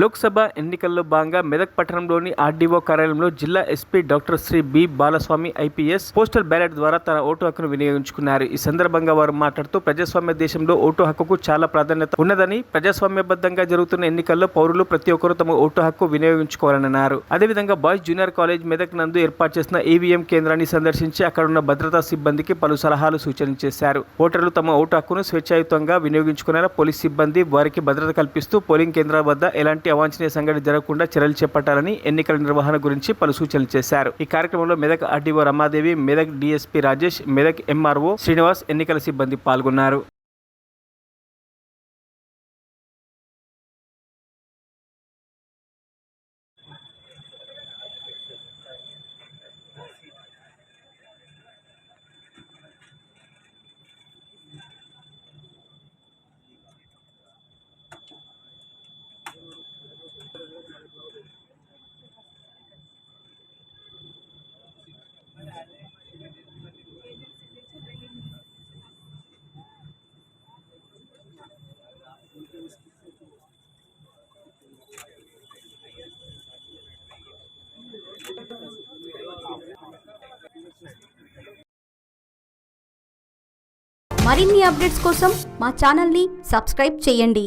లోక్సభ ఎన్నికల్లో భాగంగా మెదక్ పట్టణంలోని ఆర్డీఓ కార్యాలయంలో జిల్లా SP doctor Shri B Balaswamy IPS postal ballot ద్వారా తన ఓటు హక్కును వినియోగించుకున్నారు. ఈ సందర్భంగా వారు మాట్లాడుతూ ప్రజాస్వామ్య దేశంలో ఓటు హక్కుకు చాలా ప్రాధాన్యత ఉన్నదని, ప్రజాస్వామ్యబద్ధంగా జరుగుతున్న ఎన్నికల్లో పౌరులు ప్రతి ఒక్కరూ తమ ఓటు హక్కు వినియోగించుకోవాలన్నారు. అదేవిధంగా బాయ్స్ జూనియర్ కాలేజ్ మెదక్ నందు ఏర్పాటు చేసిన ఈవీఎం కేంద్రాన్ని సందర్శించి అక్కడున్న భద్రతా సిబ్బందికి పలు సలహాలు సూచనలు చేశారు. ఓటర్లు తమ ఓటు హక్కును స్వేచ్ఛాయుతంగా వినియోగించుకునేలా పోలీస్ సిబ్బంది వారికి భద్రత కల్పిస్తూ పోలింగ్ కేంద్రాల వద్ద ఎలాంటి అవాంఛనీయ సంఘటన జరగకుండా చర్యలు చేపట్టాలని, ఎన్నికల నిర్వహణ గురించి పలు సూచనలు చేశారు. ఈ కార్యక్రమంలో Medak RDO Ramadevi, Medak DSP Rajesh, Medak MRO Srinivas, ఎన్నికల సిబ్బంది పాల్గొన్నారు. మరిన్ని అప్డేట్స్ కోసం మా ఛానల్ని సబ్స్క్రైబ్ చేయండి.